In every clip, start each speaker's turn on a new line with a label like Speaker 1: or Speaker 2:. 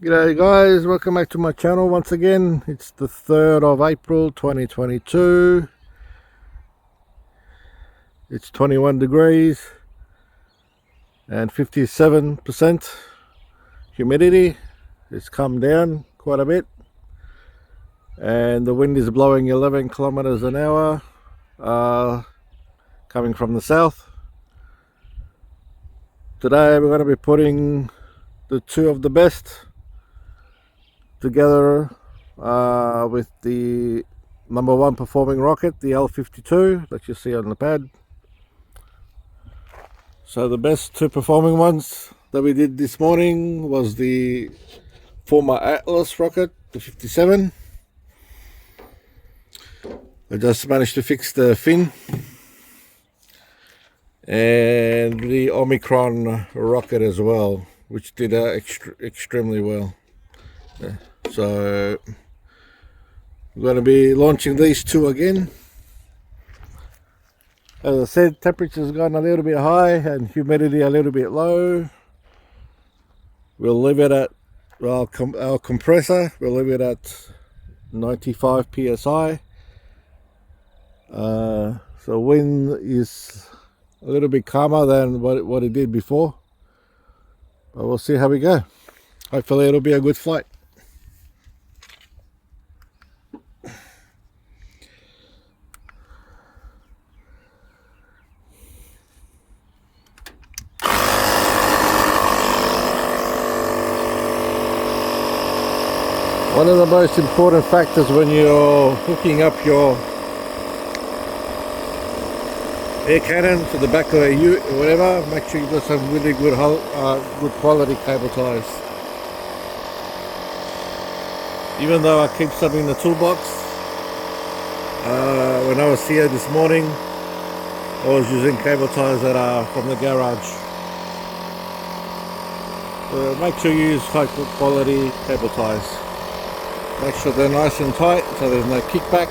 Speaker 1: G'day guys, welcome back to my channel once again. It's the 3rd of April 2022. It's 21 degrees and 57% humidity. It's come down quite a bit and the wind is blowing 11 kilometers an hour coming from the south. Today we're going to be putting the two of the best together with the #1 performing rocket, the L52 that you see on the pad. So the best two performing ones that we did this morning was the former Atlas rocket, the 57. I just managed to fix the fin, and the Omicron rocket as well, which did extremely well. So we're going to be launching these two again. As I said, temperature's gone a little bit high and humidity a little bit low. We'll leave it at, well, our compressor, we'll leave it at 95 psi. So wind is a little bit calmer than what it did before, but we'll see how we go. Hopefully it'll be a good flight. One of the most important factors when you're hooking up your air cannon to the back of a ute or whatever, make sure you've got some really good quality cable ties. Even though I keep some in the toolbox, when I was here this morning, I was using cable ties that are from the garage. So make sure you use high quality cable ties. Make sure they're nice and tight so there's no kickback.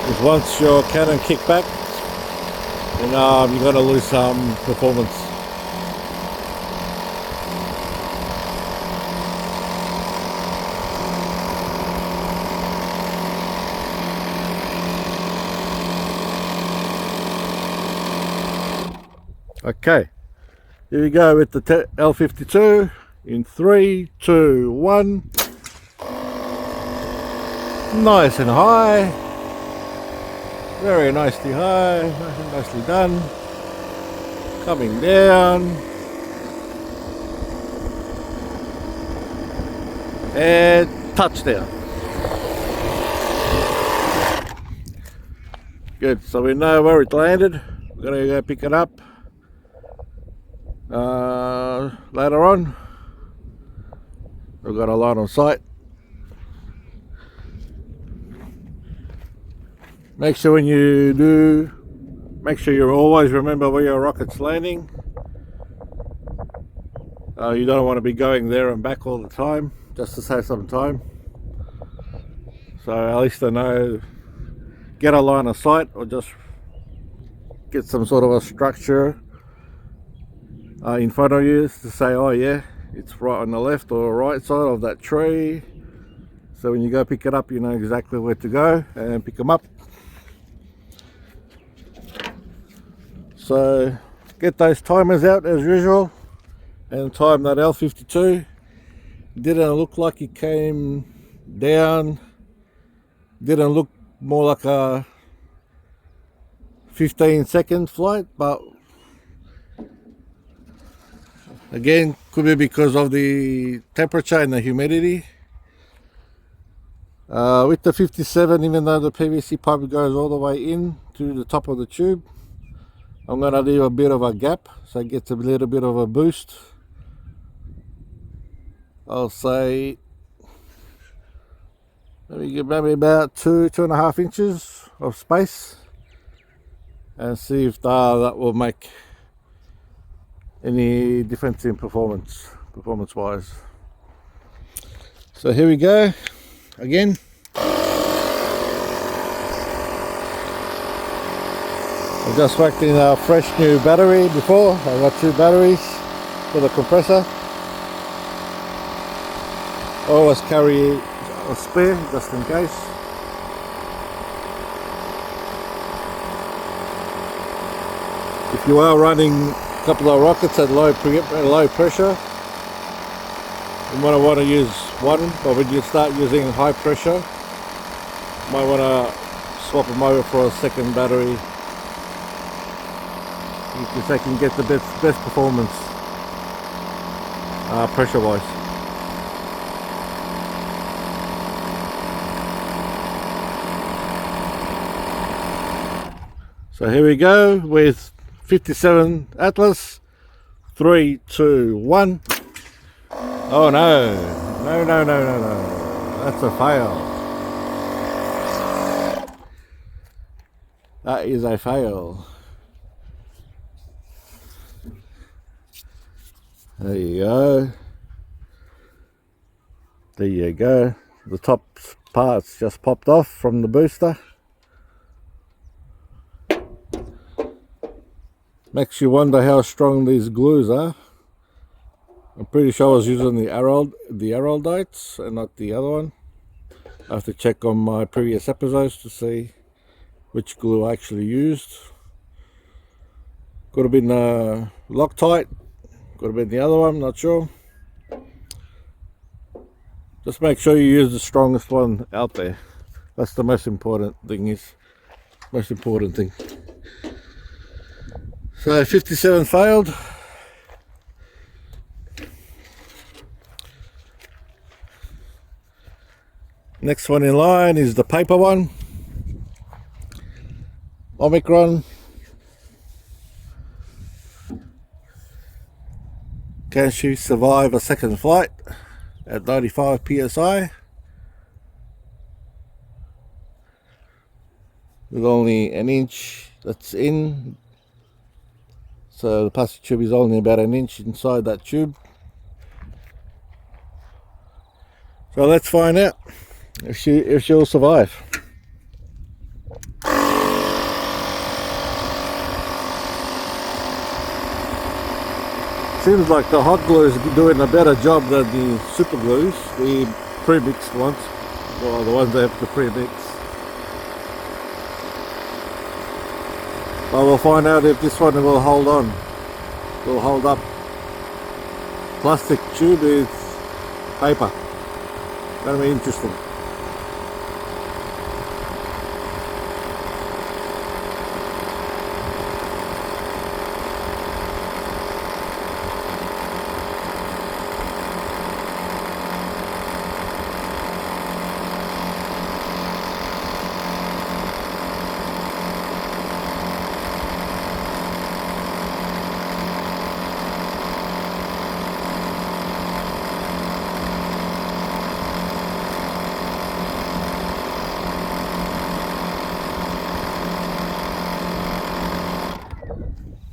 Speaker 1: Because once your cannon kick back, then you're going to lose some performance. Okay, here we go with the L52 in 3, 2, 1. Nice and high. Very nicely high, nicely done. Coming down. And touchdown. Good, so we know where it landed. We're going to go pick it up later on. We've got a line of sight. Make sure when you do, make sure you always remember where your rocket's landing. You don't want to be going there and back all the time, just to save some time. So at least I know, get a line of sight or just get some sort of a structure in front of you to say, oh yeah, it's right on the left or right side of that tree. So when you go pick it up, you know exactly where to go and pick them up. So get those timers out as usual and time that L52. Didn't look like it came down, didn't look more like a 15-second flight, but again, could be because of the temperature and the humidity. With the 57, even though the PVC pipe goes all the way in to the top of the tube, I'm going to leave a bit of a gap so it gets a little bit of a boost. I'll say maybe about 2.5 inches of space, and see if that will make any difference in performance wise. So here we go again. I just whacked in a fresh new battery before. I got 2 batteries for the compressor. I always carry a spare just in case. If you are running a couple of rockets at low pressure, you might want to use one, but when you start using high pressure, you might want to swap them over for a second battery because they can get the best performance pressure wise. So here we go with 57 Atlas. 3, 2, 1. Oh no, no. That's a fail. That is a fail. There you go. There you go. The top parts just popped off from the booster. Makes you wonder how strong these glues are. I'm pretty sure I was using the Araldites and not the other one. I have to check on my previous episodes to see which glue I actually used. Could have been Loctite, could have been the other one, not sure. Just make sure you use the strongest one out there. That's the most important thing. So 57 failed. Next one in line is the paper one. Omicron. Can she survive a second flight at 95 psi? With only an inch that's in. So the plastic tube is only about an inch inside that tube. So let's find out if she'll survive. Seems like the hot glue is doing a better job than the super glues, the pre-mixed ones, or the ones that have the pre-mix. But we'll find out if this one will hold on, will hold up. Plastic tube is paper. That'll be interesting.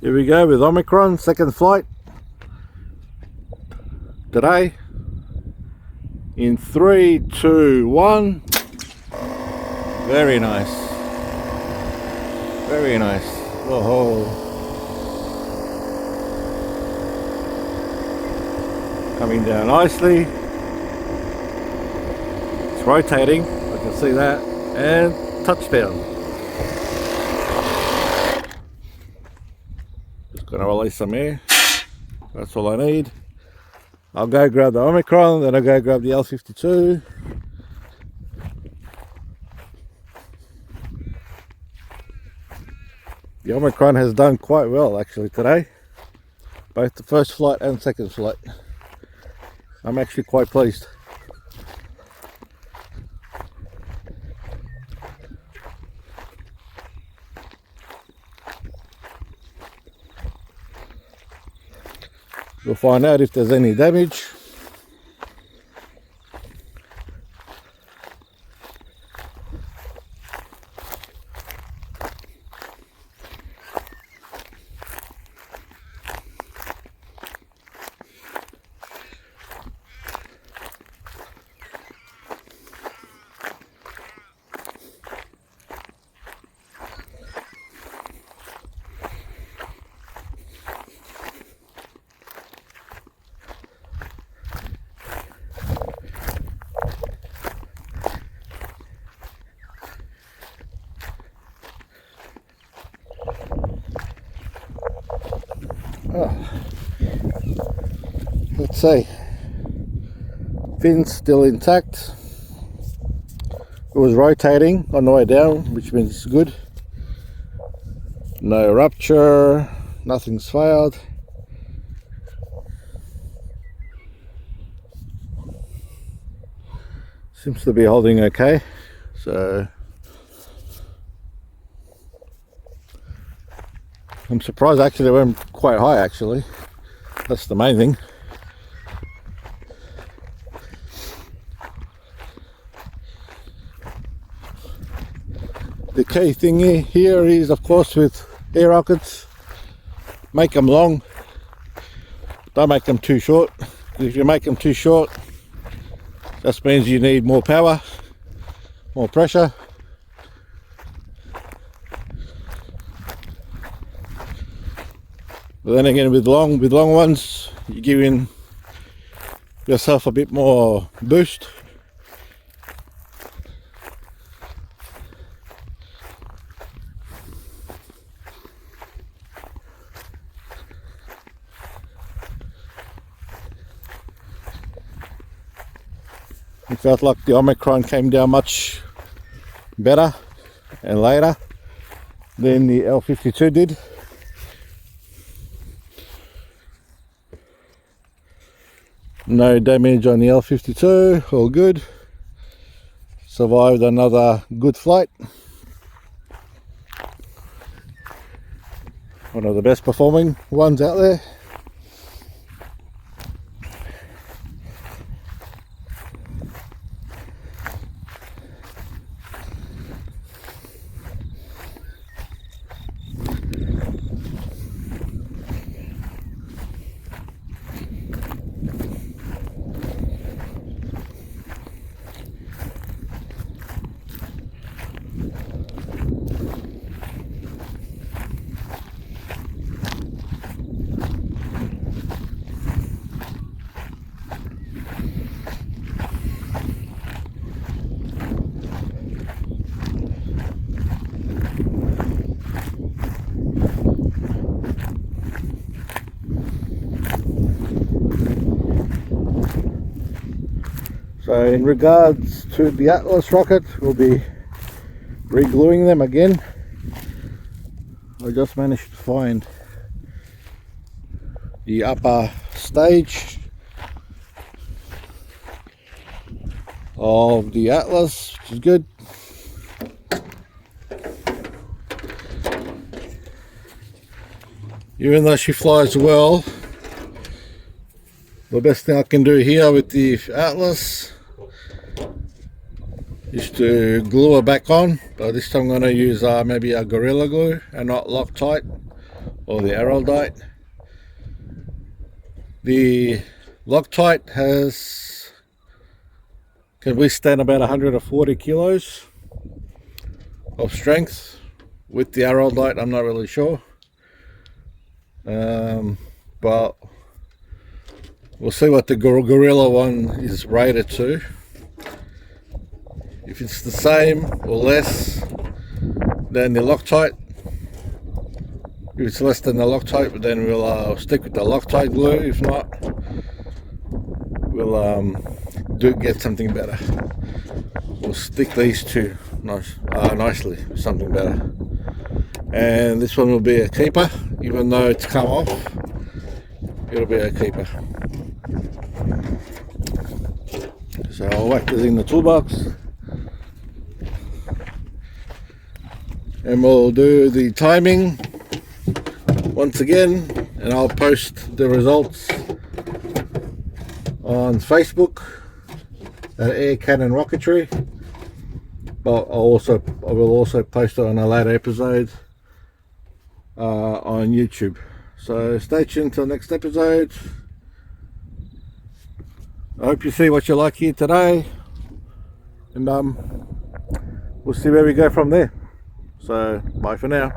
Speaker 1: Here we go with Omicron, second flight today. In 3, 2, 1. Very nice. Very nice. Oh. Coming down nicely. It's rotating, I can see that. And touchdown. Gonna release some air. That's all I need. I'll go grab the Omicron, then I'll go grab the L52. The Omicron has done quite well actually today, both the first flight and second flight. I'm actually quite pleased. We'll find out if there's any damage. Oh. Let's see. Fin's still intact. It was rotating on the way down, which means it's good. No rupture, nothing's failed. Seems to be holding okay. So I'm surprised actually it went quite high actually. That's the main thing. The key thing here is, of course, with air rockets, make them long, don't make them too short. If you make them too short, that means you need more power, more pressure. But then again, with long ones, you're giving yourself a bit more boost. It felt like the Omicron came down much better and later than the L52 did. No damage on the L52, all good. Survived another good flight. One of the best performing ones out there. So in regards to the Atlas rocket, we'll be re-gluing them again. I just managed to find the upper stage of the Atlas, which is good. Even though she flies well, the best thing I can do here with the Atlas is to glue her back on, but this time I'm going to use maybe a Gorilla Glue and not Loctite or the Araldite. The Loctite can withstand about 140 kilos of strength. With the Araldite, I'm not really sure, but we'll see what the Gorilla one is rated to. If it's the same or less than the Loctite, if it's less than the Loctite, then we'll stick with the Loctite glue. If not, we'll get something better. We'll stick these two nicely with something better. And this one will be a keeper, even though it's come off. It'll be a keeper. So I'll whack this in the toolbox. And we'll do the timing once again, and I'll post the results on Facebook at Air Cannon Rocketry, but I will also post it on a later episode on YouTube. So stay tuned till next episode. I hope you see what you like here today, and we'll see where we go from there. So bye for now.